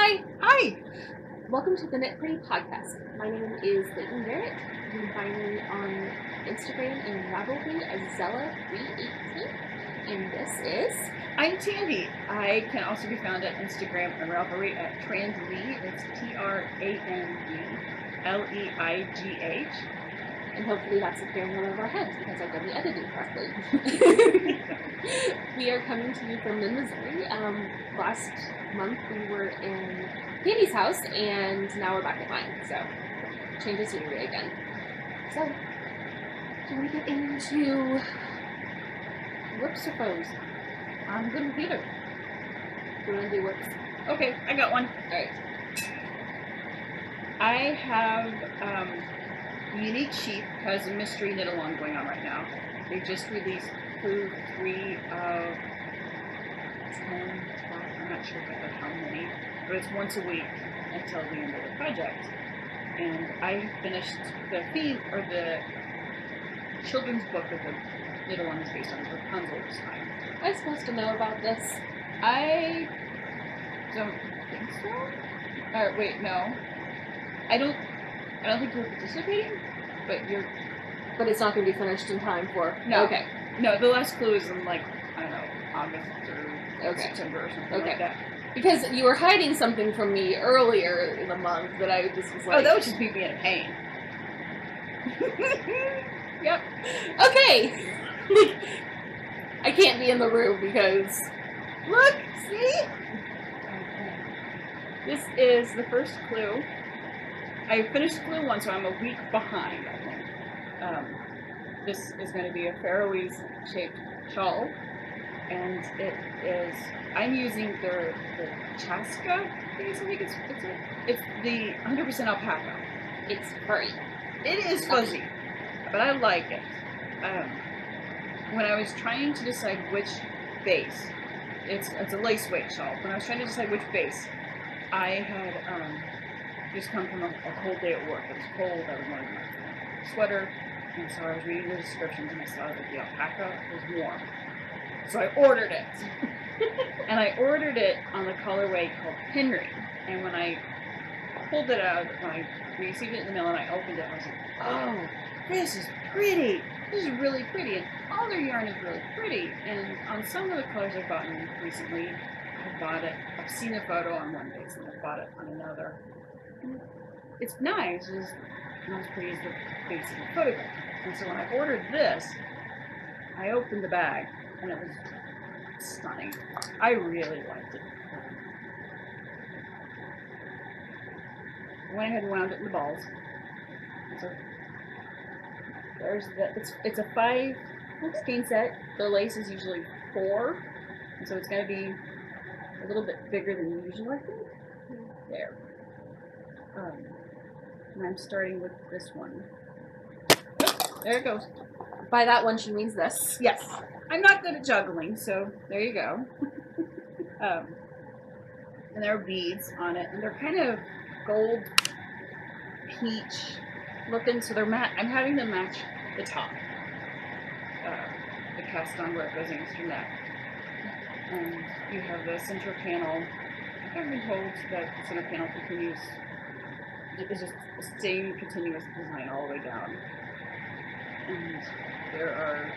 Hi! Hi! Welcome to the Knit Pretty Podcast. My name is Leighton Garrett. You can find me on Instagram and Ravelry as Zella318. And this is... I'm Tandy. I can also be found at Instagram and Ravelry at Transleigh. It's TRANDLEIGH. And hopefully that's appearing on one of our heads because I've done the editing correctly. We are coming to you from Missouri. Last month we were in Tandy's house and now we're back at mine. So, change of scenery again. So, do we get into whips or foes? I'm good with either. Do you want to do whips? Okay, I got one. Alright. I have Unique Sheep has a mystery knit along going on right now. They just released clue 3 of 10, 12, I'm not sure how many, but it's once a week until the end of the project. And I finished the theme, or the children's book that the knit along is based on, is Rapunzel this time. Am I supposed to know about this? I don't think so. Or wait, no. I don't think you're participating, but you're... But it's not going to be finished in time for... No. Okay. No, the last clue is in, like, I don't know, August or September or something like that. Because you were hiding something from me earlier in the month that I just was like... Oh, that would just be being a pain. Yep. Okay! I can't be in the room because... Look! See? This is the first clue. I finished clue 1, so I'm a week behind, I think. This is going to be a Faroese shaped shawl, and it is, I'm using the Chaska piece. I think it's the 100% alpaca. It's furry. It is fuzzy, but I like it. When I was trying to decide which base, it's a lace weight shawl. When I was trying to decide which base, I had just come from a cold day at work. It was cold. I was wearing my sweater, and so I was reading the descriptions, and I saw that the alpaca was warm. So I ordered it, and I ordered it on the colorway called Henry. And when I pulled it out, when I received it in the mail and I opened it, I was like, "Oh, this is pretty. This is really pretty." And all their yarn is really pretty. And on some of the colors I've bought recently, I bought it. I've seen the photo on one base, and I bought it on another. It's nice. It's not as pretty as the base in the photograph. And so when I ordered this, I opened the bag, and it was stunning. I really liked it. I went ahead and wound it in the balls. So there's the. It's a 5/16 set. The lace is usually 4, and so it's going to be a little bit bigger than usual, I think. There. And I'm starting with this one. Oh, there it goes. By that one, she means this. Yes. I'm not good at juggling, so there you go. And there are beads on it, and they're kind of gold peach looking, so they're I'm having them match the top. The cast on where it goes against your neck. And you have the center panel. I've been told that the center panel continues. It's just the same continuous design all the way down. And there are...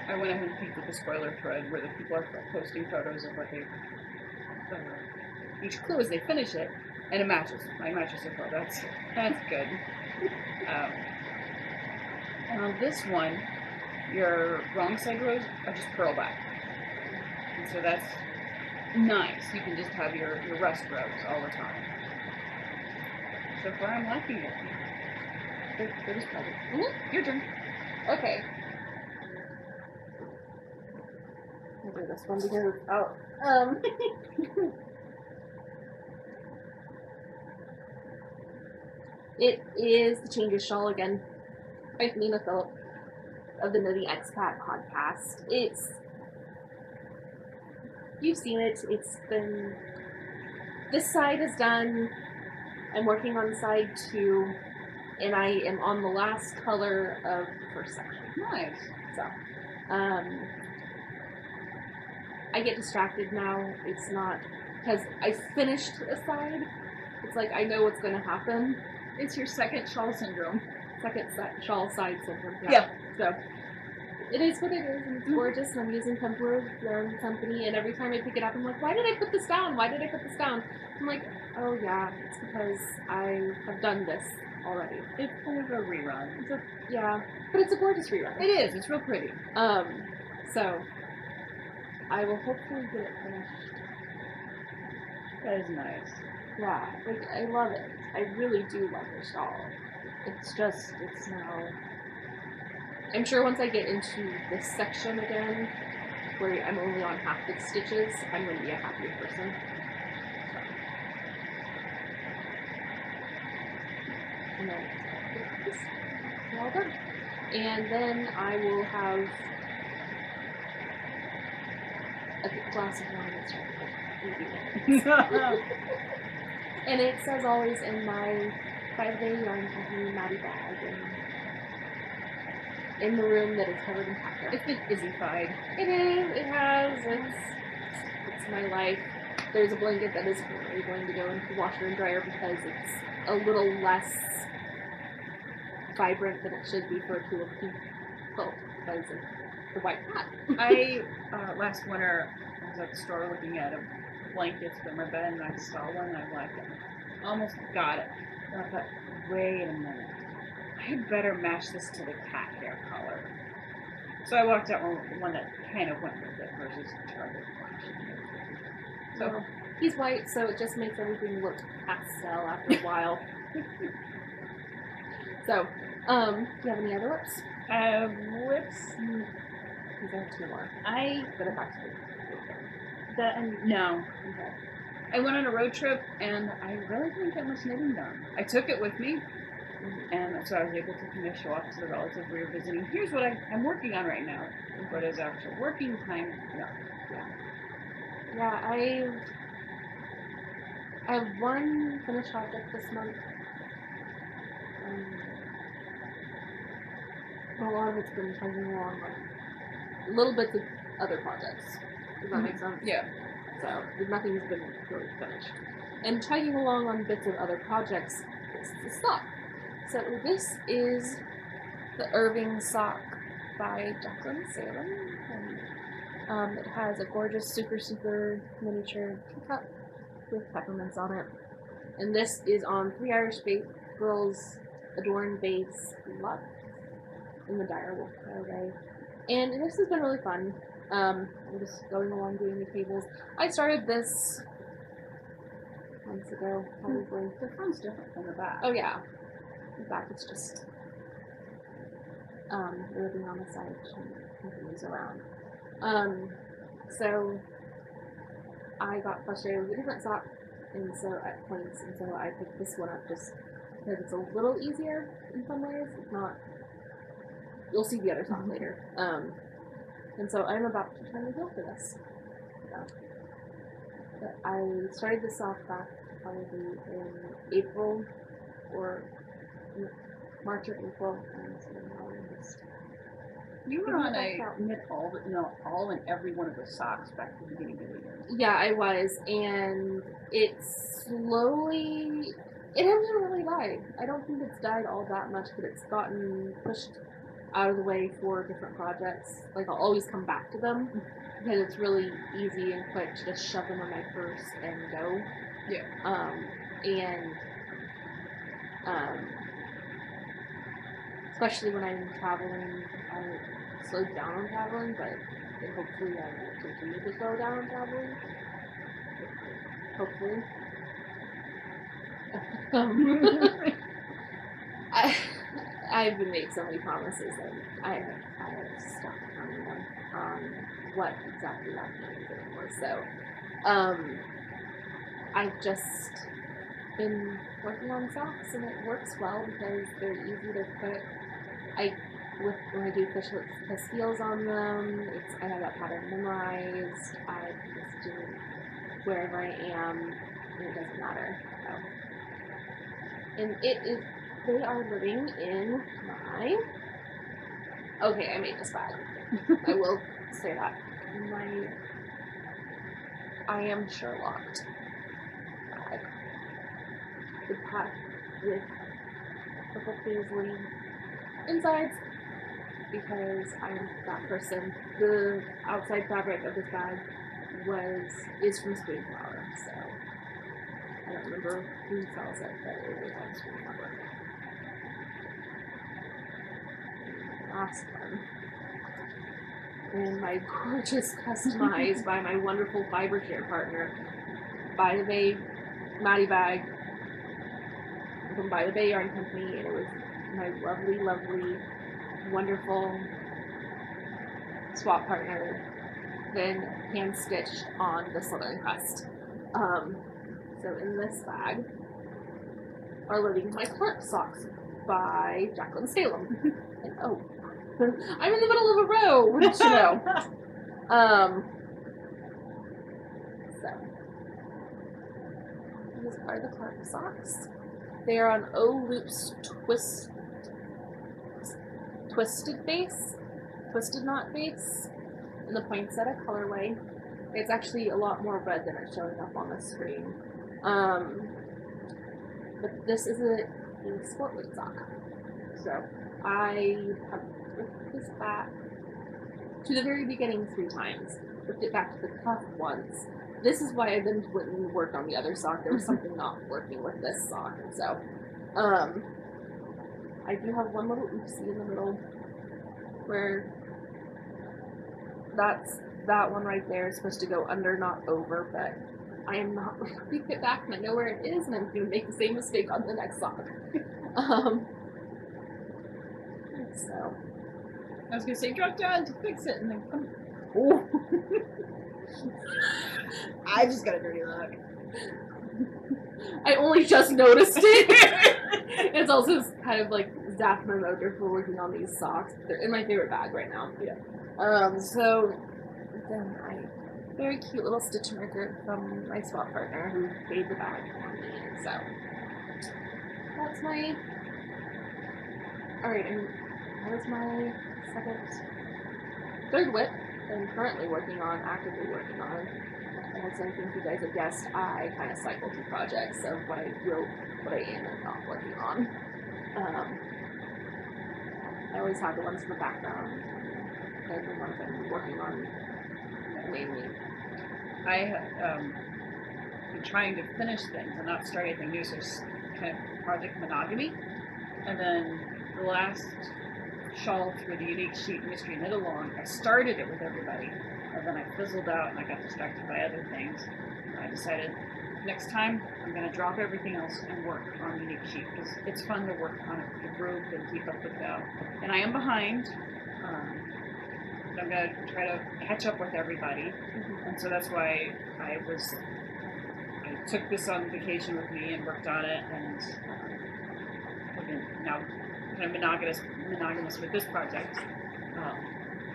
I went ahead and peeked at the spoiler thread where the people are posting photos of what they... each clue as they finish it, and it matches. Mine matches so far. That's good. And on this one, your wrong side rows are just pearl back. And so that's nice. You can just have your rest rows all the time. So far, I'm liking it. They're just pleasant. Your turn. Okay. I'll do this one because... It is the Changes Shawl again by Nina Phillip of the Knitting Expat podcast. You've seen it. It's been... This side is done. I'm working on side 2, and I am on the last color of the first section. Nice. So, I get distracted now. It's not because I finished a side. It's like I know what's going to happen. It's your second shawl syndrome. Second shawl side syndrome. Yeah. So it is what it is, and it's gorgeous. And I'm using Tempur Yarn Company, and every time I pick it up, I'm like, why did I put this down? Why did I put this down? I'm like, oh yeah, it's because I have done this already. It's kind of a rerun. Yeah, but it's a gorgeous rerun. It is. It's real pretty. So I will hopefully get it finished. That is nice. Yeah, like I love it. I really do love the shawl. It's now. I'm sure once I get into this section again, where I'm only on half the stitches, I'm going to be a happier person. So. And then this, all done. And then I will have a glass of wine and start eating. And it says always in my 5-day yarn company Maddie bag and in the room that is covered in cat hair. It's been izzy-fied. It is. It has. It's my life. There's a blanket that is currently going to go into the washer and dryer because it's a little less vibrant than it should be for a tulip pink quilt because of the white cat. I last winter I was at the store looking at blankets for my bed, and I saw one and I liked it. Almost got it. And I thought, wait a minute. I had better match this to the cat hair color. So I walked out one that kind of went with it versus Target. So well, he's white, so it just makes everything look pastel after a while. So, do you have any other whips? whips. Because I have 2 more. I But I'm back to no. Okay. I went on a road trip and I really didn't get much knitting done. I took it with me. And so I was able to kind of show off to the relatives we were visiting. Here's what I'm working on right now. But as actual working time, no. Yeah, I have 1 finished project this month. A lot of it's been chugging along on little bits of other projects. Does that make sense? Yeah. So nothing's been really finished. And chugging along on bits of other projects is the sock. So this is the Irving sock by Jacqueline Salem. And, it has a gorgeous super miniature teacup with peppermints on it. And this is on 3 Irish Girls Adorned Base Luxe in the Direwolf colorway. And this has been really fun. I'm just going along doing the cables. I started this months ago, probably. The front's different from the back. Oh yeah. The back is just ribbing on the side and continues around. So I got frustrated with a different sock and so at points, and so I picked this one up just because it's a little easier in some ways. It's not. You'll see the other sock later. And so I'm about to try to go for this. But I started this off back probably in April or March or April, and so now I'm just. You were on a knit haul, but all in every one of the socks back at the beginning of the year. Yeah, I was, and it slowly. It hasn't really died. I don't think it's died all that much, but it's gotten pushed out of the way for different projects. Like, I'll always come back to them because it's really easy and quick to just shove them in my purse and go. Yeah. Especially when I'm traveling, I slowed down on traveling, but hopefully I will continue to slow down on traveling. Hopefully. I've been made so many promises and I have stopped counting them on what exactly that means anymore. So, I've just been working on socks and it works well because they're easy to put. When I do fish hooks, heels on them. I have that pattern memorized. I can just do it wherever I am, and it doesn't matter. So. And they are living in my. Okay, I made this bag. I will say that. I am Sherlocked. bag. The pack with purple paisley insides because I'm that person. The outside fabric of this bag is from Spoonflower, so I don't remember who sells it, but it was on Spoonflower. Last one. And my gorgeous customized by my wonderful fiber share partner, By the Bay Maddie bag from By the Bay Yarn Company, and it was my lovely, lovely, wonderful swap partner, then hand stitched on the Southern Crest. So in this bag are living my Clark socks by Jacqueline Salem. And oh, I'm in the middle of a row, wouldn't you know? So these are the Clark socks. They are on O Loops twisted base, twisted knot base, in the poinsettia colorway. It's actually a lot more red than it's showing up on the screen. But this is a sport weight sock. So I have ripped this back to the very beginning 3 times, ripped it back to the cuff once. This is why I didn't work on the other sock. There was something not working with this sock, and so I do have one little oopsie in the middle where that one right there is supposed to go under, not over, but I am not ripping it back, and I know where it is, and I'm going to make the same mistake on the next sock. So I was going to say, drop down to fix it, and then come. oh. I just got a dirty look. I only just noticed it. It's also kind of like Zaf my motor for working on these socks. They're in my favorite bag right now. Yeah. So then very cute little stitch marker from my swap partner who made the bag for me. So that's my. Alright, and that was my third whip that I'm currently actively working on. As I think you guys have guessed, I kind of cycle through projects of what I am and not working on. I always have the ones in the background, and the ones I'm working on mainly. I have been trying to finish things and not start anything new, so it's kind of project monogamy. And then the last shawl for the Unique Sheet Mystery Knit Along, I started it with everybody, and then I fizzled out and I got distracted by other things. And I decided next time I'm going to drop everything else and work on Unique Sheet, because it's fun to work on it with a group and keep up with that. And I am behind. But I'm going to try to catch up with everybody. And so that's why I took this on vacation with me and worked on it, and I've been now kind of monogamous with this project.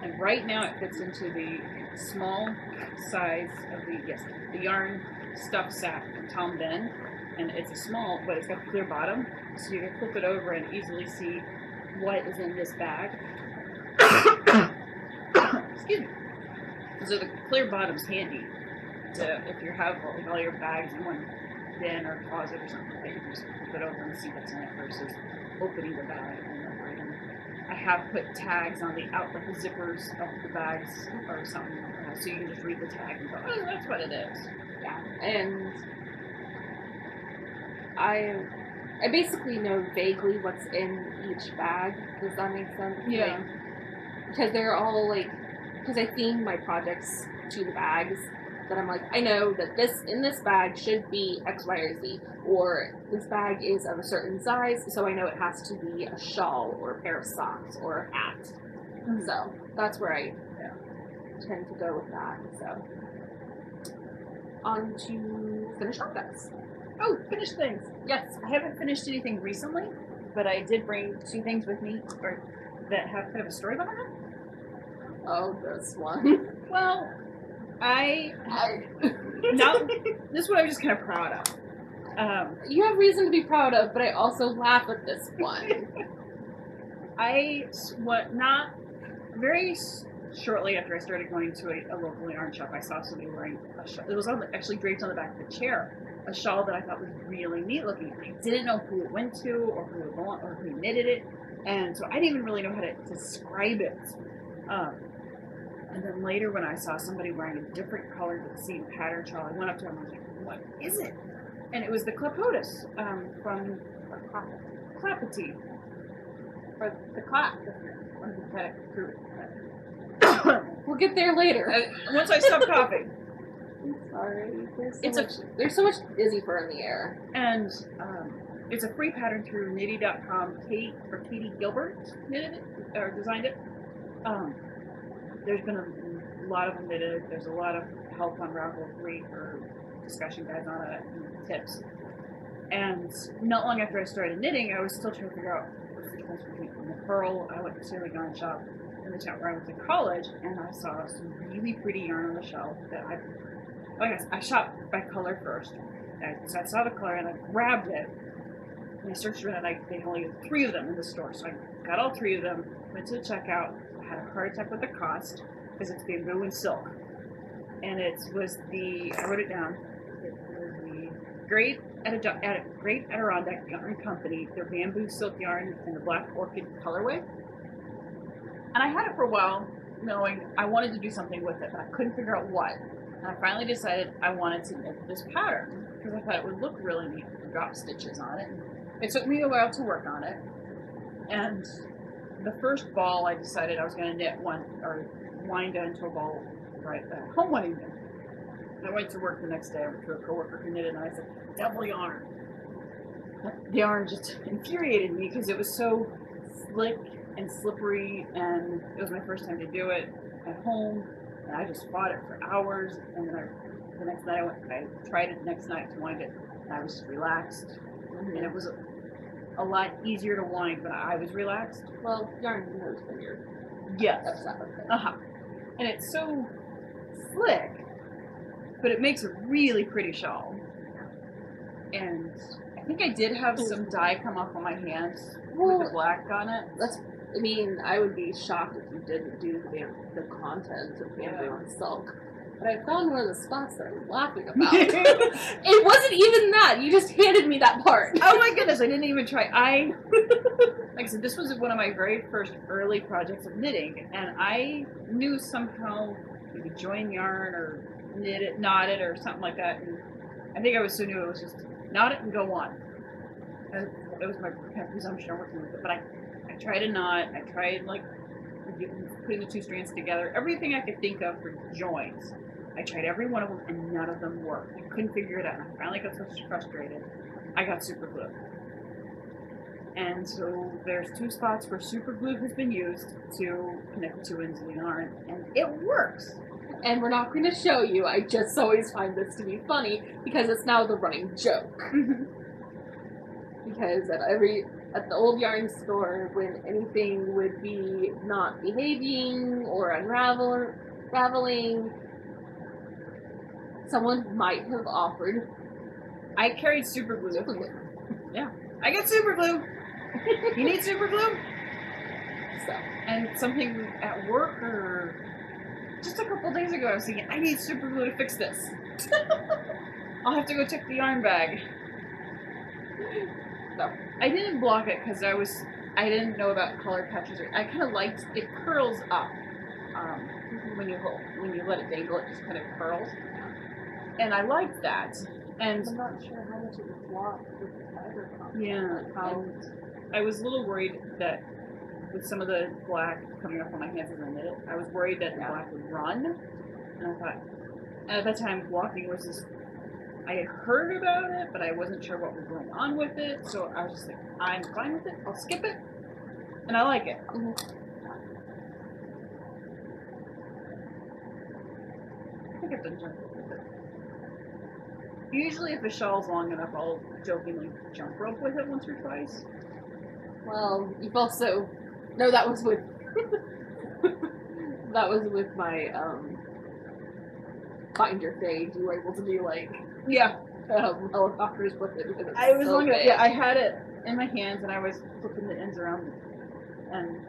And right now it fits into the small size of the yarn stuff sack from Tom Ben, and it's a small, but it's got a clear bottom, so you can flip it over and easily see what is in this bag. Excuse me. So the clear bottom's handy to, if you have all your bags in one bin or closet or something like that, you can just flip it over and see what's in it versus opening the bag and opening it. I have put tags on the like the zippers of the bags or something, so you can just read the tag and go, oh, that's what it is. Yeah, and I basically know vaguely what's in each bag. Does that make sense? Yeah. Like, because they're all because I theme my projects to the bags. That I'm like, I know that in this bag should be X, Y, or Z, or this bag is of a certain size, so I know it has to be a shawl or a pair of socks or a hat. Mm-hmm. So that's where I tend to go with that. So on to finished objects. Oh, finished things. Yes, I haven't finished anything recently, but I did bring 2 things with me that have kind of a story behind them. Oh, this one. Well, now, this is what I'm just kind of proud of. You have reason to be proud of, but I also laugh at this one. Not very shortly after I started going to a local yarn shop, I saw somebody wearing a shawl. It was actually draped on the back of the chair. a shawl that I thought was really neat looking. I didn't know who it went to or who it belonged or who knitted it, and so I didn't even really know how to describe it. And then later, when I saw somebody wearing a different colored but the same pattern shawl, I went up to him and I was like, "What is it?" And it was the Clapotis from Clapety. For the clap. Or the Patek Philippe. We'll get there later. Once I stop coughing. I'm sorry. It's There's so much Izzy fur in the air. And it's a free pattern through Knitty.com. Katie Gilbert knitted it or designed it. There's been a lot of them knitted. There's a lot of help on Ravelry or discussion guides on it and tips. And not long after I started knitting, I was still trying to figure out what's the difference between the pearl. I went to Celia Yarn Shop in the town where I went to college, and I saw some really pretty yarn on the shelf that I shot by color first. So I saw the color and I grabbed it, and I searched around, and they only had 3 of them in the store. So I got all 3 of them, went to the checkout, I had a heart attack with the cost, because it's bamboo and silk. And I wrote it down, it was the Great Adirondack Yarn Company, their bamboo silk yarn and the Black Orchid colorway. And I had it for a while, knowing I wanted to do something with it, but I couldn't figure out what. And I finally decided I wanted to knit this pattern, because I thought it would look really neat with drop stitches on it. It took me a while to work on it, and the first ball I decided I was going to knit wind down into a ball right at home one evening. I went to work the next day. I went to a coworker who knitted, and I said, "Double yarn." The yarn just infuriated me because it was so slick and slippery, and it was my first time to do it at home, and I just fought it for hours. And then the next night I tried it the next night to wind it, and I was just relaxed, and it was a lot easier to wind when I was relaxed. Well, yarn knows when you're upset with it. And it's so slick, but it makes a really pretty shawl. And I think I did have some dye come off on my hands with the black on it. I would be shocked if you didn't do the content of bamboo and silk. But I found one of the spots that I'm laughing about. It wasn't even that. You just handed me that part. Oh my goodness, I didn't even try. Like I said, this was one of my very first early projects of knitting, and I knew somehow maybe join yarn or knot it or something like that. And I think I was so new, it was just knot it and go on. And it was my kind of presumption of working with it, but I tried a knot. I tried putting the 2 strands together. Everything I could think of for joins. I tried every one of them, and none of them worked. I couldn't figure it out. And I finally got so frustrated, I got super glue. And so there's 2 spots where super glue has been used to connect the 2 ends of the yarn, and it works. And we're not going to show you. I just always find this to be funny because it's now the running joke. Because at the old yarn store, when anything would be not behaving or unraveling, someone might have offered. I carried super glue. Yeah, I got super glue. You need super glue? So, and something at work or just a couple days ago, I was thinking, I need super glue to fix this. I'll have to go check the yarn bag. So I didn't block it because I didn't know about color patches. I kind of liked it curls up when you let it dangle. It just kind of curls, and I liked that. And I'm not sure how much it would block with the fiber comp. Yeah, I was a little worried that with some of the black coming off on my hands as I knit it, I was worried that the black would run. And I thought, and at that time, blocking was just, I had heard about it, but I wasn't sure what was going on with it. So I was just like, I'm fine with it. I'll skip it. And I like it. Mm-hmm. I think I've done jump rope with it. Usually if a shawl's long enough, I'll jokingly jump rope with it once or twice. Well, you've also... No, that was with... that was with my, Finder Fade. You were able to do, like... Yeah. Helicopters with it because it's I was so long enough. big. Yeah, I had it in my hands and I was flipping the ends around. And...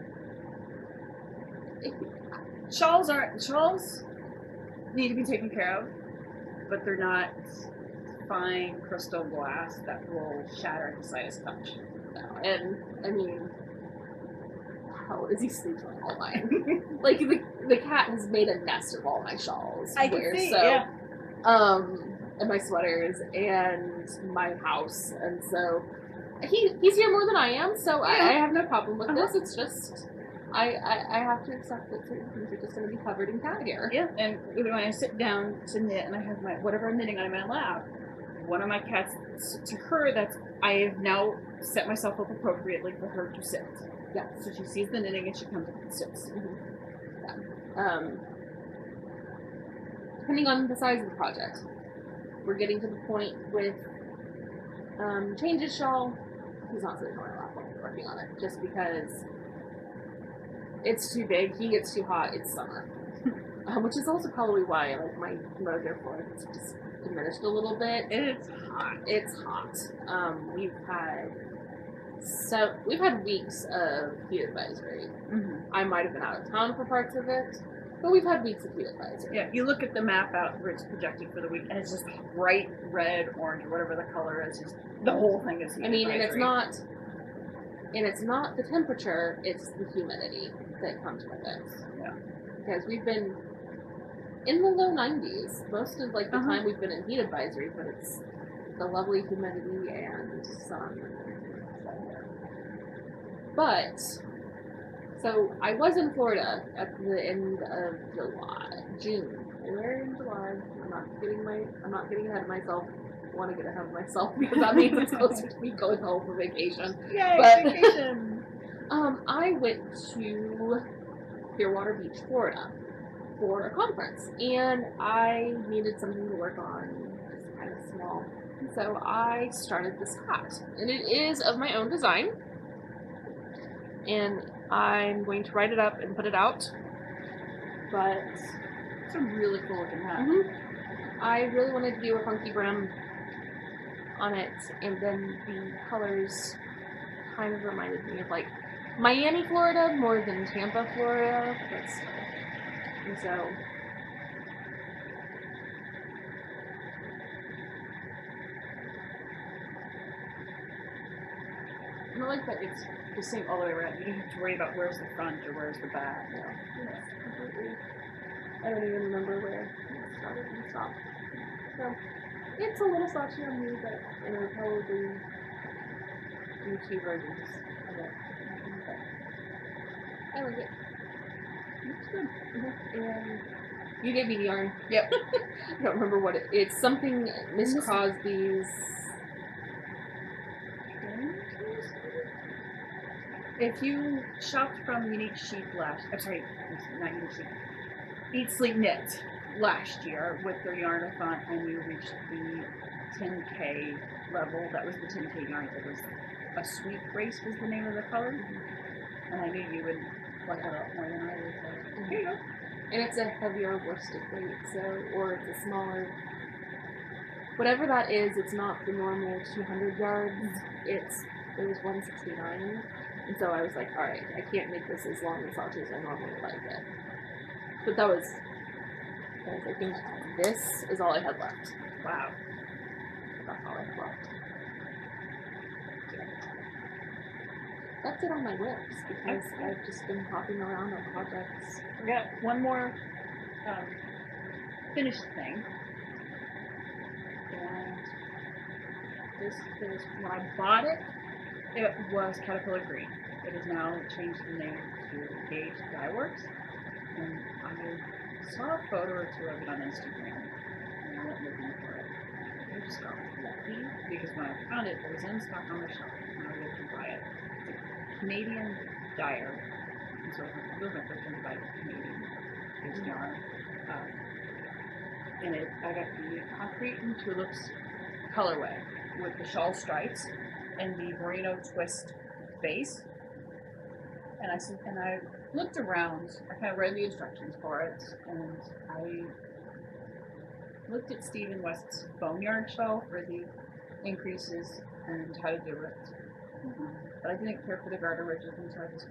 Shawls need to be taken care of, but they're not fine crystal glass that will shatter at the slightest touch. And I mean, how is he sleeping on all mine? Like the cat has made a nest of all my shawls. I can see, so, yeah. And my sweaters and my house, and so he's here more than I am. So Yeah. I have no problem with Uh-huh. this. It's just I have to accept that certain things are just going to be covered in cat hair. Yeah, and when I sit down to knit and I have my whatever I'm knitting on in my lap, one of my cats, to her, that's I have now set myself up appropriately for her to sit. Yeah. So she sees the knitting and she comes up and sits. Depending on the size of the project, we're getting to the point with Change's shawl. He's not sitting on my lap while we're working on it, just because it's too big. He gets too hot. It's summer, which is also probably why like my mojo for it has just diminished a little bit. It's hot. It's hot. We've had weeks of heat advisory. Mm-hmm. I might have been out of town for parts of it, but we've had weeks of heat advisory. Yeah, you look at the map out where it's projected for the week, and it's just bright red, orange, or whatever the color is. Just the whole thing is heat advisory. And it's not the temperature; it's the humidity that comes with it. Yeah. Because we've been in the low 90s most of like the Uh-huh. time we've been in heat advisory, but it's the lovely humidity and sun. But so I was in Florida at the end of June. We're in July. I'm not getting ahead of myself. I want to get ahead of myself because that means it's closer to me going home for vacation. Yay, But- vacation! I went to Clearwater Beach, Florida for a conference, and I needed something to work on, just kind of small. So I started this hat, and it is of my own design, and I'm going to write it up and put it out. But It's a really cool looking hat. I really wanted to do a funky brim on it, and then the colors kind of reminded me of like Miami, Florida, more than Tampa, Florida, but still. And so And I like that it's the same all the way around. You don't have to worry about where's the front or where's the back. completely, I don't even remember where it started and stopped. So it's a little slouchy on me, but and I'll probably do 2 versions of it. But I like it. It's good. And you gave me the yarn. Yep. I don't remember what it's something Miss Crosby's. If you shopped from Unique Sheep not Unique Sheep, Eat Sleep Knit last year with their yarn-a-thon and you reached the 10K level, that was the 10K yarn. It was a Sweet Grace was the name of the color. And I knew you would like that a lot more than I would. So, here you go. And it's a heavier worsted weight, or it's a smaller. Whatever that is, it's not the normal 200 yards. It was 169, and so I was like, all right, I can't make this as long and slouchy as I normally like it. But I think this is all I had left. Wow. That's all I had left. That's it on my whips because I've just been hopping around on projects. We got one more finished thing. And this is, when I bought it, it was Caterpillar Green. It has now changed the name to Gage Dye Works. And I saw a photo or 2 of it on Instagram. And I went looking for it. I just got lucky because when I found it, it was in stock on the shelf. And I was able to buy it. It's a Canadian dyer. And so it was my first time to buy Canadian based yarn. And I got the concrete and tulips colorway with the shawl stripes and the merino twist base. And I looked around. I kind of read the instructions for it, and I looked at Stephen West's Boneyard shawl for the increases and how to do it. But I didn't care for the garter ridges, and so I just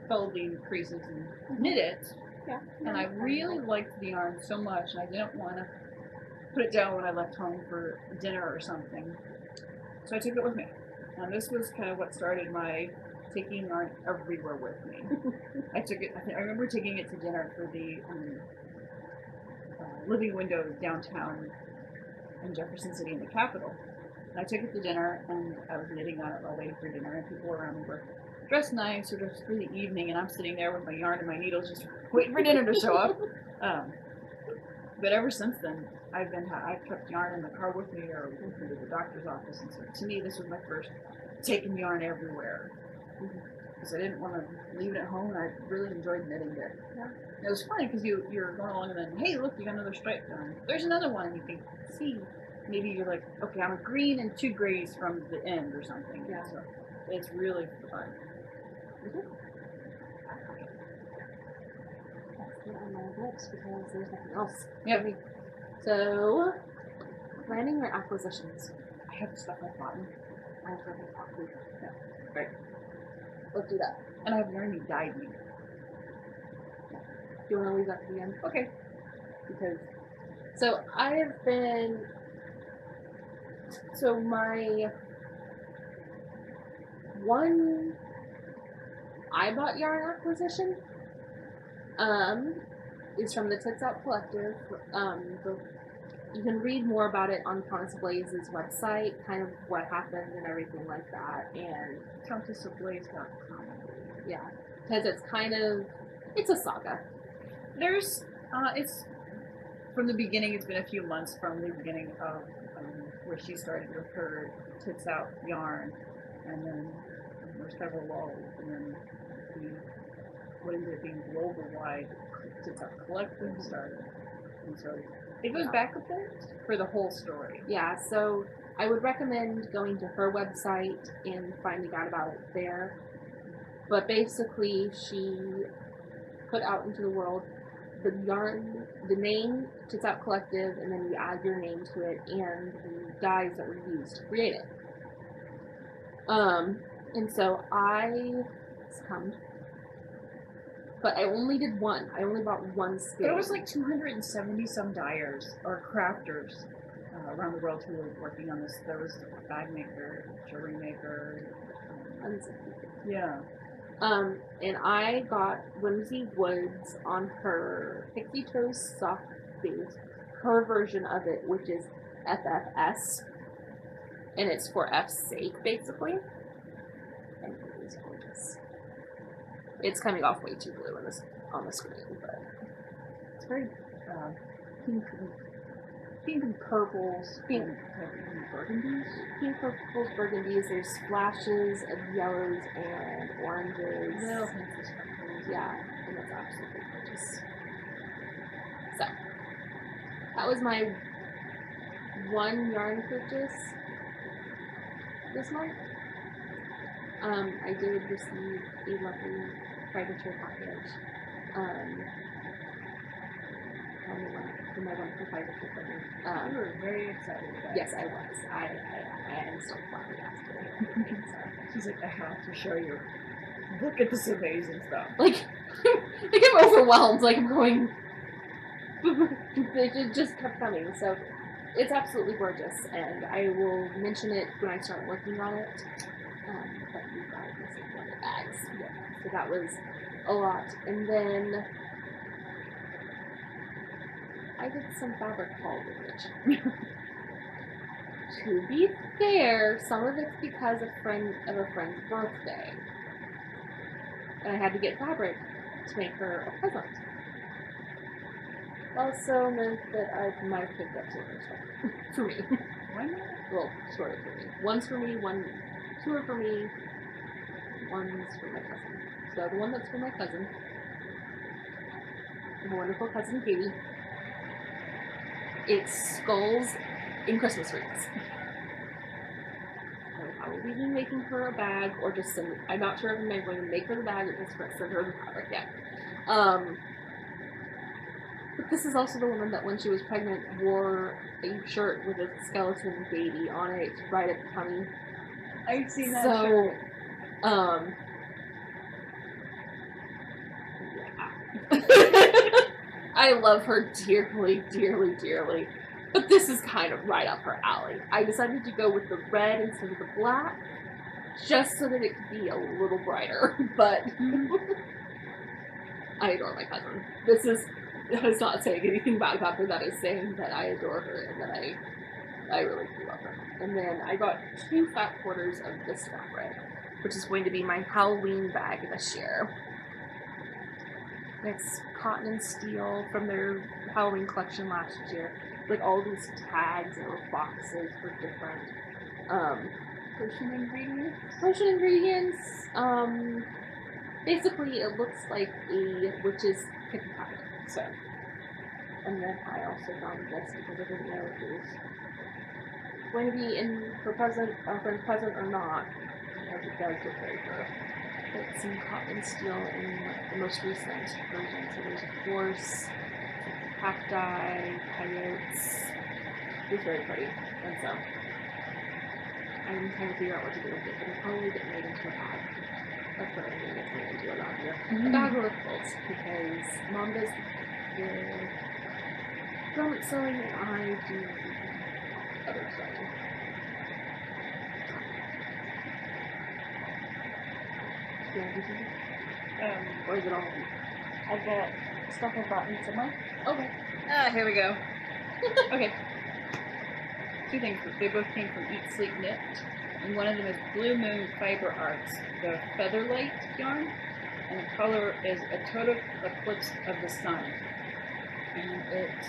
followed the increases and knit it. Yeah. And I really liked the yarn so much, and I didn't want to put it down when I left home for dinner or something. So I took it with me. And this was kind of what started my taking yarn everywhere with me. I took it, I remember taking it to dinner for the living windows downtown in Jefferson City in the Capitol. And I took it to dinner, and I was knitting on it while waiting for dinner, and people around me were dressed nice or dressed for the evening, and I'm sitting there with my yarn and my needles just waiting for dinner to show up. But ever since then, I've kept yarn in the car with me or with me to the doctor's office, and so to me this was my first taking yarn everywhere. Because I didn't want to leave it at home, and I really enjoyed knitting it. Yeah. It was funny because you're going along and then, hey, look, you got another stripe done. There's another one. You can see, maybe you're like, okay, I'm a green and 2 grays from the end or something. Yeah. So it's really fun. That's good on my lips because there's nothing else. Yeah. So, planning or acquisitions? I have the stuff I've bought. I have to talk to you. Yeah. Right. Let's do that. And I have yarn you dyed me. Do you want to leave that to the end? Okay. Because, so I've been, so my one I bought yarn acquisition is from the Tits Out Collective. You can read more about it on Countess Blaze's website, kind of what happened and everything like that, and CountessofBlaze.com. yeah, because it's a saga. There's, it's, from the beginning, it's been a few months from the beginning of where she started with her Tits Out yarn, and then there's several lulls, and then what ended up being global wide Tits Out Collective started, and so it goes back a bit for the whole story. Yeah, so I would recommend going to her website and finding out about it there. But basically, she put out into the world the yarn, the name, Tits Out Collective, and then you add your name to it and the dyes that were used to create it. And so I succumbed. But I only did one. I only bought one skein. There was like 270 some dyers or crafters around the world who were working on this. There was a bag maker, jewelry maker. Yeah. And I got Whimsy Woods on her Pixie Toes soft base, her version of it, which is FFS, and it's for F's sake, basically. And it is gorgeous. It's coming off way too blue on the screen, but it's very pink and purples, pink burgundies. Pink, purples, burgundies. There's splashes of yellows and oranges. Little hints of sparkles. Yeah, and it's absolutely gorgeous. So that was my one yarn purchase this month. I did receive a lovely private share package. For my wonderful private share partner. You were very excited about it. Yes, I was. I am so flabbergasted. She's like, I have to show you. Look at this amazing stuff. Like I'm overwhelmed. Like I'm going. It just kept coming. So it's absolutely gorgeous, and I will mention it when I start working on it. But we got this in one of the bags. Yeah. So that was a lot, and then I did some fabric haul damage. To be fair, some of it's because of a friend's birthday, and I had to get fabric to make her a present. Also meant that I might have picked up some other stuff for me. Why not? Well, sort of for me. One's for me, two are for me, one's for my cousin. So the one that's for my cousin, my wonderful cousin Katie, it's skulls in Christmas wreaths. I will be making her a bag, or just send. I'm not sure if I'm going to make her the bag or just send her the fabric yet. But this is also the woman that when she was pregnant wore a shirt with a skeleton baby on it right at the tummy. I've seen that So, shirt. Yeah. I love her dearly, dearly, dearly. But this is kind of right up her alley. I decided to go with the red instead of the black, just so that it could be a little brighter. But I adore my cousin. That is not saying anything bad about her. That is saying that I adore her and that I really do love her. And then I got 2 fat quarters of this fabric, which is going to be my Halloween bag this year. It's cotton and steel from their Halloween collection last year. Like all these tags or boxes for different Potion ingredients. potion ingredients. Basically, it looks like a witch's cookie pie. So, and then I also found this because I didn't know if it was going to be in her present, our friend's present or not, because it does look very good. It's some cotton steel in the most recent version. So there's a horse, cacti, coyotes. It's very pretty, and so I'm trying to figure out what to do with it, but it'll probably get made into a bag. That's what I'm going to get made into around here. A bag or a quilt, because Mom does the garment sewing and I do the other sewing. Do you want to do something? Or is it all? I've got stuff I brought in somewhere. Okay. Ah, here we go. Okay. 2 things. They both came from Eat Sleep Knit. And one of them is Blue Moon Fiber Arts, the Featherlight yarn. And the color is a total eclipse of the sun. And it's...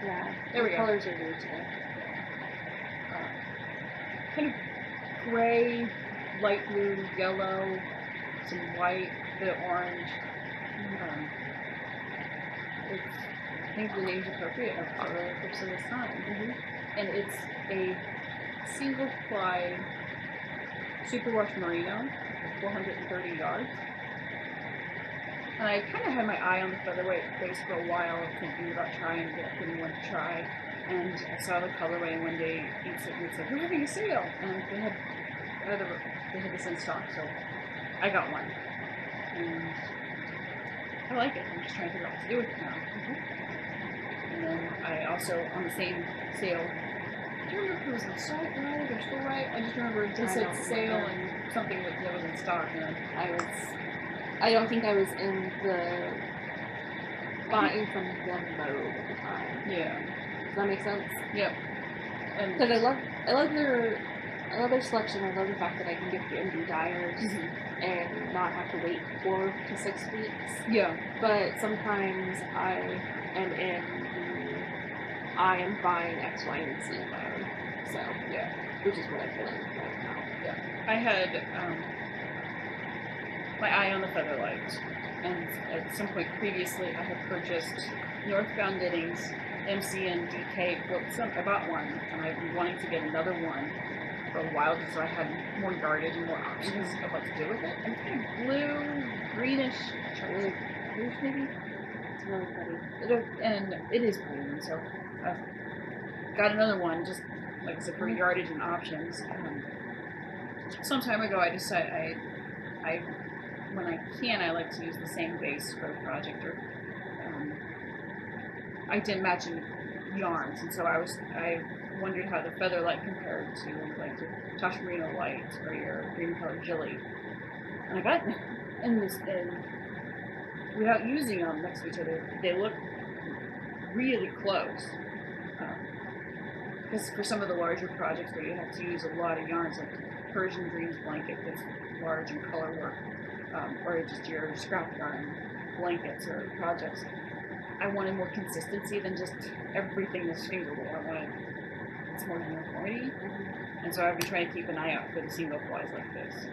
Yeah. There we the go. colors are weird today. Kind of gray, light blue, yellow, some white, a bit of orange. I think the name's appropriate for the eclipse of the sun. And it's a single ply superwash merino, 430 yards. And I kind of had my eye on the featherweight base for a while, thinking about trying it, didn't want to try. And I saw the colorway, and one day Eat Sleep Knit said, "We're having a sale," and they had this in stock, so I got one. And I like it. I'm just trying to figure out what to do with it now. And then I also, on the same sale, do you remember if it was in stock right or still right? I just remember it just I said don't sale remember. and something that was in stock. And then I don't think I was in the buying from them mode at the time. yeah, Does that make sense? yep. And Because I love their selection. I love the fact that I can get the MD dyers and not have to wait 4 to 6 weeks. yeah, But sometimes I am in the I am buying X, Y, and Z mode. So yeah. which is what I feel like right now. I had my eye on the Featherlight, and at some point previously I had purchased Northbound Knitting's MCN DK quilts. I bought one, and I've been wanting to get another one for a while just so I had more yardage and more options of what to do with it. And it's kind of blue, greenish, chocolate, bluish maybe. It's really pretty. And it is blue, and so I got another one, just like I said, for yardage and options. Some time ago, I decided when I can, I like to use the same base for the project. Or I did matching yarns, and so I wondered how the Featherlight compared to like the Tosh Merino Light or your green color Jilly. And I got in this, and without using them next to each other, they look really close. Because for some of the larger projects where you have to use a lot of yarns, like Persian Dreams blanket that's large in color work, or just your scrap yarn blankets or projects, I wanted more consistency than just everything that's fingerable. I wanted it's more uniformity, and so I've been trying to keep an eye out for the single plies like this.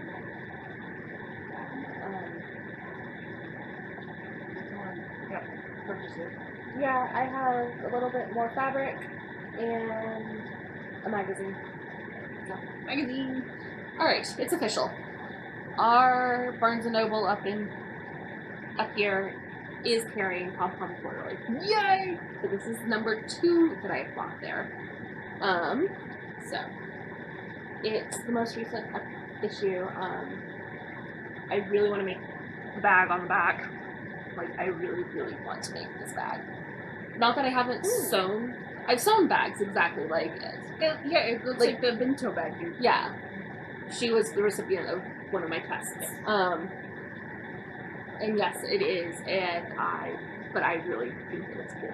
Yeah, I have a little bit more fabric and a magazine. Magazine. All right, it's official. Our Barnes & Noble up here is carrying Pom Pom Quarterly. Yay! So this is number 2 that I bought there. So it's the most recent issue. I really want to make the bag on the back. Like, I really, really want to make this bag. Not that I haven't sewn. I've sewn bags exactly like it. It looks like the bento bag you. Yeah. She was the recipient of one of my tests. And yes, it is. But I really think that it's cool.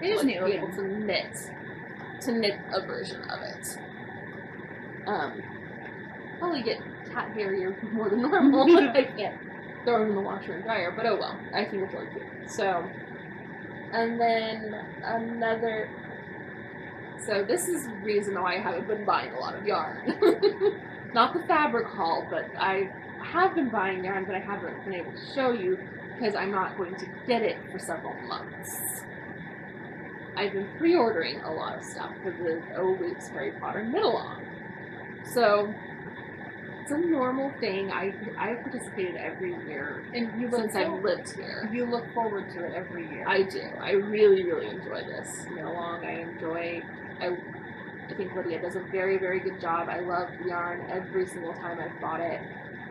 It is neat to be looking. able to knit a version of it. Probably get cat hairier more than normal. I can't throw it in the washer and dryer, but oh well. I think it's really cute. So, and then another. So this is the reason why I haven't been buying a lot of yarn. Not the fabric haul, but I have been buying yarn, but I haven't been able to show you because I'm not going to get it for several months. I've been pre-ordering a lot of stuff for the O Luke's Harry Potter knit-along. So it's a normal thing. I've participated every year And since I've lived here. You look forward to it every year. I do. I really, really enjoy this knit-along. I think Lydia does a very, very good job. I love yarn every single time I've bought it.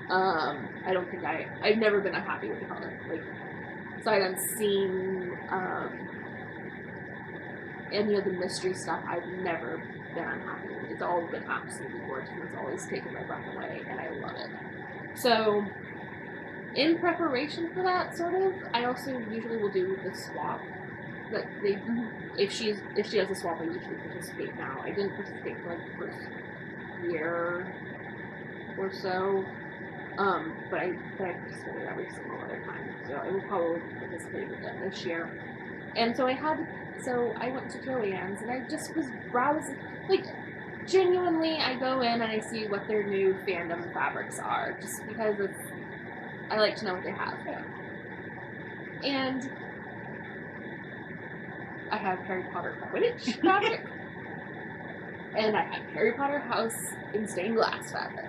I don't think I've never been unhappy with the color. Like, sight unseen, any of the mystery stuff, I've never been unhappy with. It's all been absolutely gorgeous. It's always taken my breath away, and I love it. So, in preparation for that, sort of, I also usually will do the swap. That they, if she has a swap, I usually participate now. I didn't participate for like the first year or so, but I participated every single other time. So I will probably participate again this year. And so I went to Joann's and I just was browsing, like, genuinely, I go in and I see what their new fandom fabrics are, just because I like to know what they have. And I have Harry Potter Quidditch fabric, and I have Harry Potter house in stained glass fabric.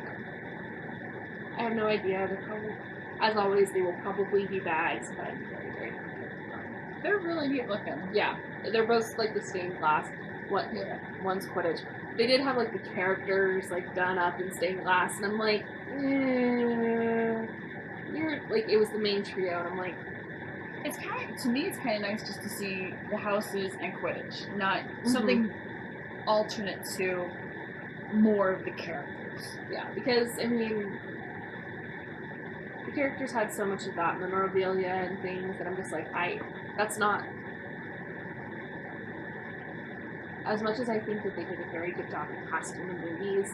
I have no idea. They're probably, as always, they will probably be bags, but I'm very, very happy with them. They're really neat looking. Yeah, they're both like the stained glass. One's Quidditch. They did have like the characters like done up in stained glass, and I'm like, you're like, it was the main trio, and I'm like, It's to me, it's kind of nice just to see the houses and Quidditch, not something alternate to more of the characters. Yeah, because I mean, the characters had so much of that memorabilia and things that I'm just like, that's not. As much as I think that they did a very good job in casting the movies,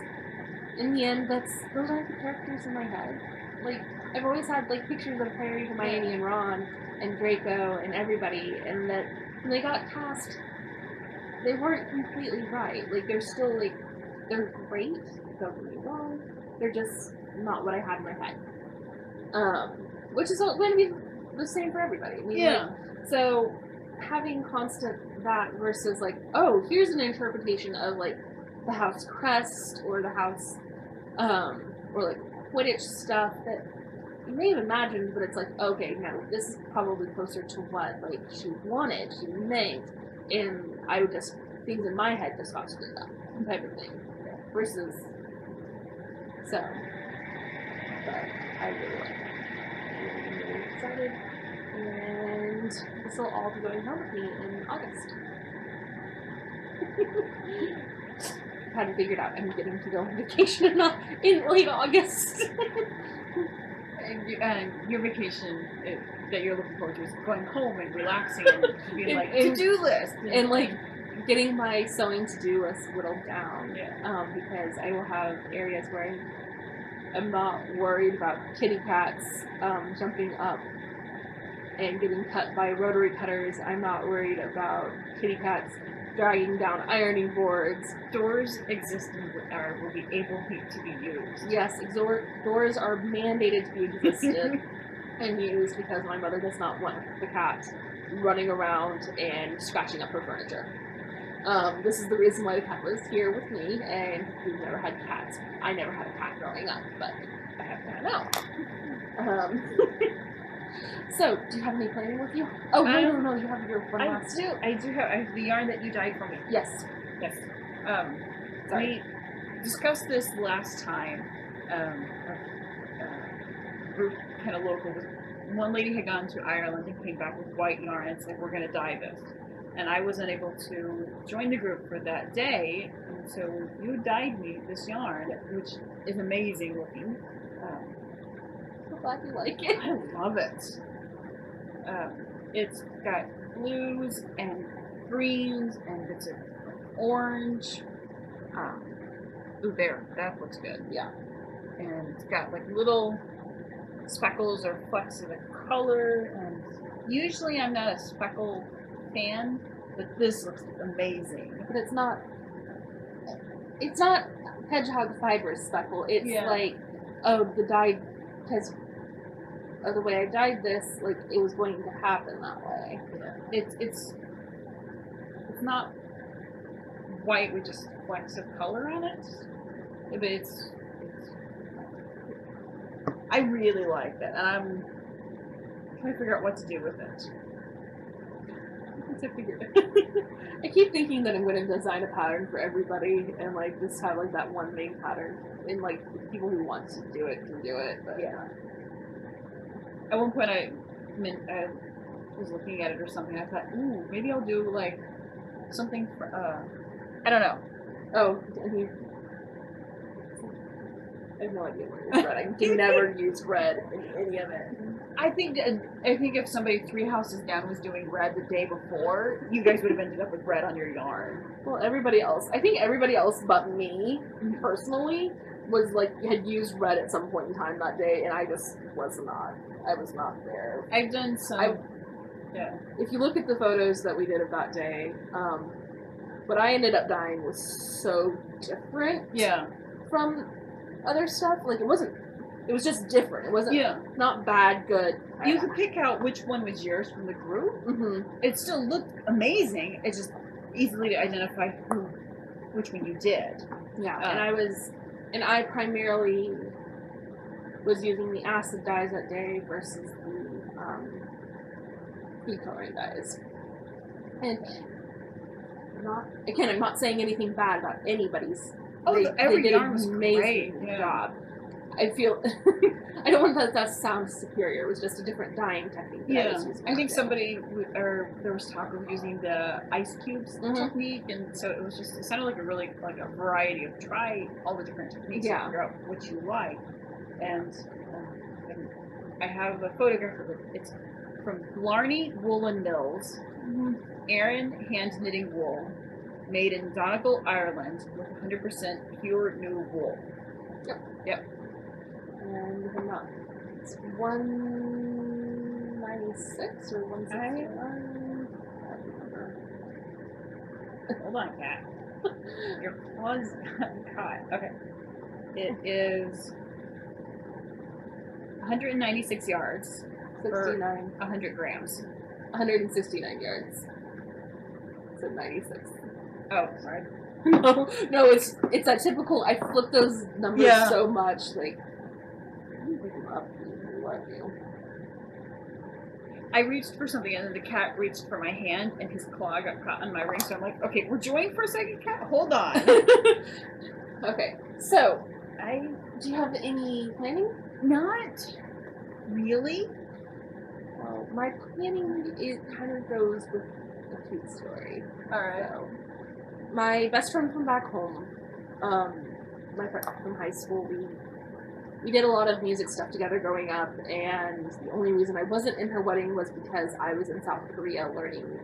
in the end, those aren't the characters in my head. Like, I've always had like pictures of Harry, Hermione, and Ron, and Draco, and everybody, and that when they got cast, they weren't completely right. Like, they're still like, they're great, don't get me wrong, they're just not what I had in my head. Which is going to be the same for everybody. I mean, Yeah. like, so having constant that versus like, oh, here's an interpretation of like the house crest or the house, or like Quidditch stuff that you may have imagined, but it's like, okay, no, this is probably closer to what like she wanted, she meant, and I would just, things in my head just got screwed up, type of thing. Versus, so, but I really like it. I'm really excited, and this will all be going home with me in August. Had to figure it out. I'm getting to go on vacation in late August. And your vacation that you're looking forward to is going home and relaxing and being like, to-do list. And like getting my sewing to-do list whittled down. Yeah. Because I will have areas where I'm not worried about kitty cats jumping up and getting cut by rotary cutters. I'm not worried about kitty cats dragging down ironing boards. Doors exist and will be able to be used. Yes, doors are mandated to be existed and used because my mother does not want the cat running around and scratching up her furniture. This is the reason why the cat lives here with me, and we've never had cats. I never had a cat growing up, but I have a cat now. So, do you have any planning with you? Oh, no, you have your one last. I do have the yarn that you dyed for me. Yes. Yes. Sorry. We discussed this last time. Group kind of local. One lady had gone to Ireland and came back with white yarn and said, "We're going to dye this." and I wasn't able to join the group for that day, and so you dyed me this yarn, which is amazing looking. I'm glad you like it. I love it. It's got blues and greens and bits of orange. Ooh, there, that looks good. Yeah. And it's got like little speckles or flecks of the color. And usually I'm not a speckle fan, but this looks amazing. But it's not hedgehog fiber speckle. It's like, oh, the dye, because of the way I dyed this, like it was going to happen that way. Yeah. It's not white with just flecks of color on it, but it's I really like it, and I'm trying to figure out what to do with it. I keep thinking that I'm going to design a pattern for everybody and like just have like that one main pattern, and like the people who want to do it can do it. But yeah. At one point, I was looking at it or something. I thought, ooh, maybe I'll do like something for I don't know. Oh, I have no idea what you're red. I can never use red in any of it. I think if somebody 3 houses down was doing red the day before, you guys would have ended up with red on your yarn. Well, everybody else. I think everybody else but me, personally, was like had used red at some point in time that day, and I just was not. I was not there. I've done some. Yeah. If you look at the photos that we did of that day, what I ended up dyeing was so different. Yeah. From other stuff, like it wasn't. It was just different. It wasn't. Yeah. Not bad. Good. You could pick out which one was yours from the group. Mm-hmm. It still looked amazing. It's just easily to identify which one you did. Yeah. And I primarily was using the acid dyes that day versus the food coloring dyes. And I'm not saying anything bad about anybody's. Every they did yarn was an amazing great. Yeah. job. I feel I don't want that to sound superior. It was just a different dyeing technique. That I was using I think that somebody there was talk of using the ice cubes technique, and so it sounded like a variety of try all the different techniques to figure out what you like. And I have a photograph of it. It's from Blarney Woolen Mills, Aran hand knitting wool, made in Donegal, Ireland, with 100% pure new wool. Yep. And it's 196 or 169. I don't remember. Hold on, Kat. Your claws got caught. Okay. It is 196 yards. 69. 100 grams. 169 yards. So 96. Oh, sorry. No, it's that typical. I flip those numbers so much. Like, you pick them up. Love you. I reached for something, and then the cat reached for my hand, and his claw got caught on my ring. So I'm like, okay, we're joined for a second, Cat. Hold on. Okay, so do you have any planning? Not really. Well, my planning kind of goes with a cute story. All right. So, my best friend from back home, my friend from high school, we did a lot of music stuff together growing up, and the only reason I wasn't in her wedding was because I was in South Korea learning,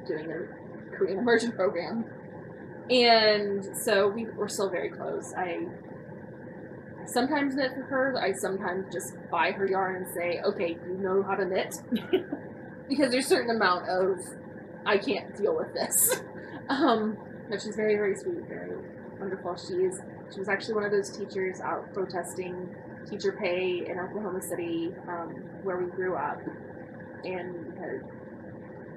doing a Korean immersion program. And so we were still very close. I sometimes knit for her. I sometimes just buy her yarn and say, okay, you know how to knit? Because there's a certain amount of, I can't deal with this. But she's very, very sweet, very wonderful. She was actually one of those teachers out protesting teacher pay in Oklahoma City, where we grew up, and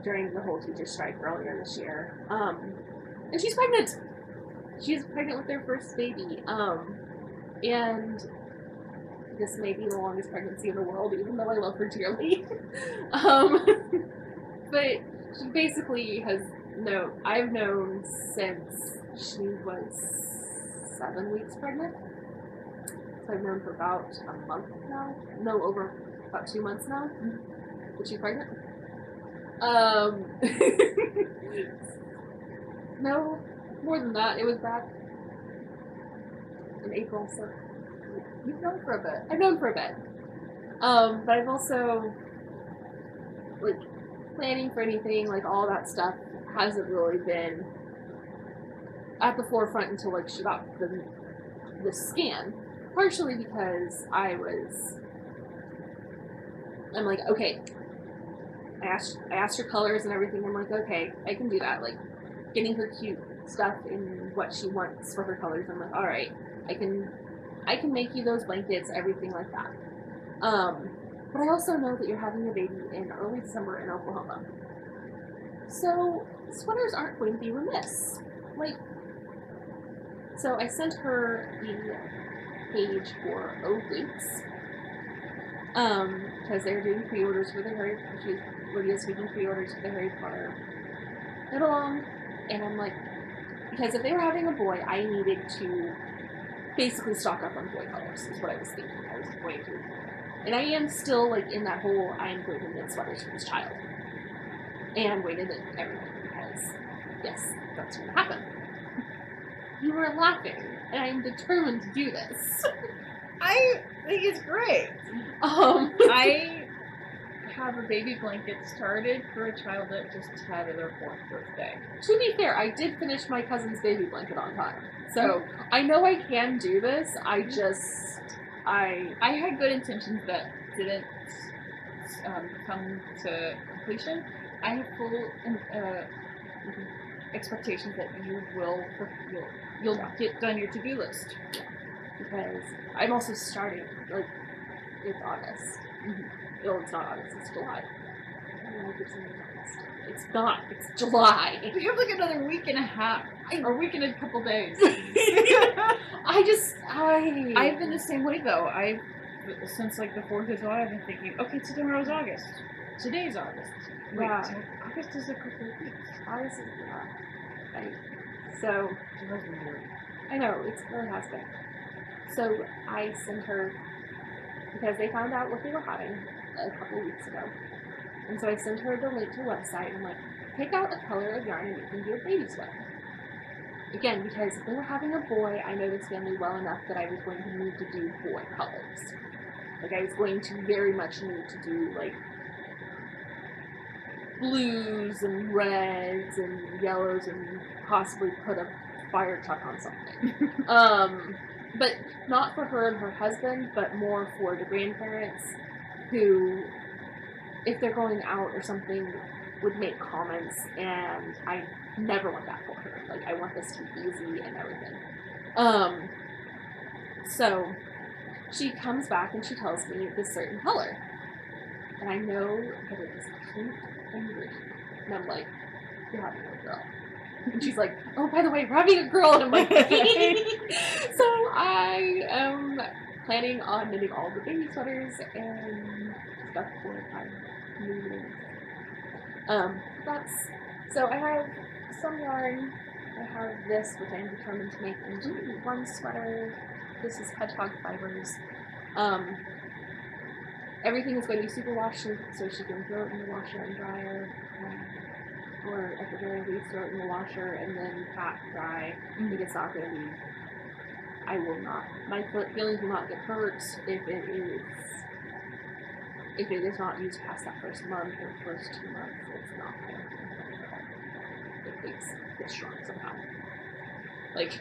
during the whole teacher strike earlier this year. And she's pregnant. She's pregnant with their first baby. And this may be the longest pregnancy in the world, even though I love her dearly. But she basically I've known since she was 7 weeks pregnant. So I've known for about a month now. No, over about 2 months now that she's pregnant. No, more than that. It was back in April, so You've known for a bit. I've known for a bit. But I've also, like, planning for anything, like, all that stuff hasn't really been at the forefront until, like, she got the scan. Partially because I'm like, okay, I asked her colors and everything. I'm like, okay, I can do that. Like, getting her cute stuff in what she wants for her colors. I'm like, all right, I can make you those blankets, everything like that. But I also know that you're having a baby in early December in Oklahoma, so sweaters aren't going to be remiss. Like, so I sent her the page for O-Boots. Because they're doing pre-orders for the Lydia's making pre-orders for the Harry Potter knit-along, and I'm like, because if they were having a boy, I needed to basically stock up on boy colors, is what I was thinking. I was going to, and I am still, like, in that whole, I am going to knit sweaters for this child, and waited and everything, because, yes, that's going to happen. You were laughing, and I am determined to do this. I think it's great. I have a baby blanket started for a child that just had their 4th birthday. To be fair, I did finish my cousin's baby blanket on time, so I know I can do this. I had good intentions that didn't come to completion. I have full expectations that you'll get done your to-do list. Because I'm also starting, like, it's August. No, it's not August, it's July. I don't know if it's August. It's not, it's July. We have like another week and a half, or week and a couple days. I've been the same way though. Since like the 4th of July, I've been thinking, okay, so tomorrow's August. Today's August. Wait, yeah. so August is a couple of weeks. August is, so, I know, it really has been. So I sent her, because they found out what they were having a couple of weeks ago. And so I sent her the link to the website, and I'm like, pick out a color of yarn and you can do a baby sweater. Again, because if they were having a boy, I know this family well enough that I was going to need to do boy colors. Like, I was going to very much need to do, like, blues and reds and yellows and possibly put a fire truck on something. But not for her and her husband, but more for the grandparents who, if they're going out or something, would make comments, and I never want that for her. Like, I want this to be easy and everything. So she comes back and she tells me this certain color, and I know that it is pink and green, and I'm like, you're having a girl. And she's like, oh, by the way, we're having a girl. And I'm like, so I am planning on knitting all the baby sweaters and stuff for the time moving. So I have some yarn. I have this, which I'm determined to make into one sweater. This is Hedgehog Fibers. Everything is going to be super washed, so she can throw it in the washer and dryer. Or at the very least, throw it in the washer and then pat dry. It's not going to be. I will not. My feelings will not get hurt if it is not used past that first month or first 2 months. It's not going to be. It gets shrunk somehow. Like,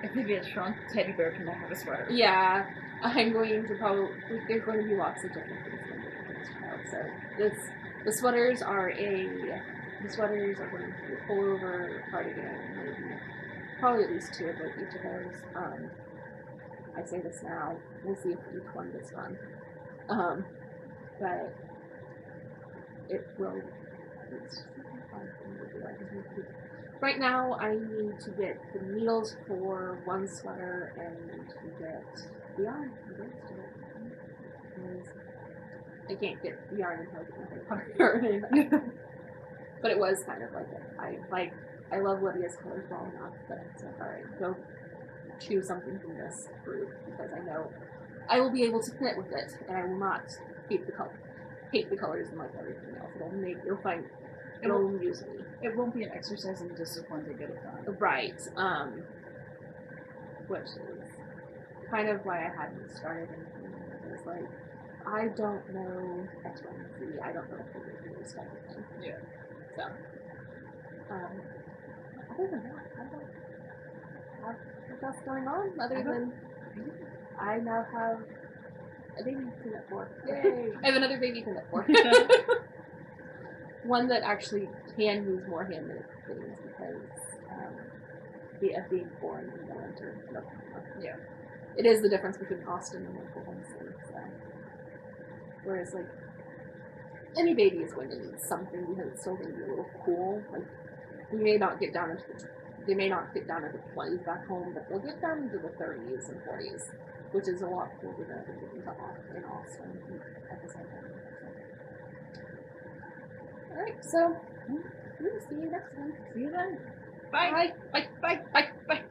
if it gets shrunk, teddy bear can have a sweater. Yeah, I'm going to probably. There's going to be lots of different things for this child. So the sweaters are going to be a pullover, cardigan, maybe probably at least 2 of each of those. I say this now. We'll see if each one gets done. But it will. Right now, I need to get the needles for one sweater and to get the yarn. I can't get yarn until I get my yarn in. But it was kind of like I love Lydia's colors well enough that it's like, alright, go choose something from this group because I know I will be able to knit with it and I will not keep the color. paint the colors and like everything else. You'll find it'll amuse me. It won't be an exercise in discipline to get it done. Right. Which is kind of why I hadn't started anything. It was like, I don't know X, Y, and Z. I don't know if they would do this type of thing. Yeah. So, other than that, I don't have much else going on other than I now have a baby to knit for. Yay! I have another baby to knit for. One that actually can use more hand-knitted things because of being born in the winter. in Oklahoma. Yeah. It is the difference between Austin and Oklahoma City. So. Whereas, like, any baby is going to need something because it's still going to be a little cool. Like, we may not get down into they may not get down into the 20s back home, but they'll get down into the 30s and 40s, which is a lot cooler than everything in Austin at the same time. Alright, so we'll see you next time. See you then. Bye. Bye. Bye. Bye. Bye.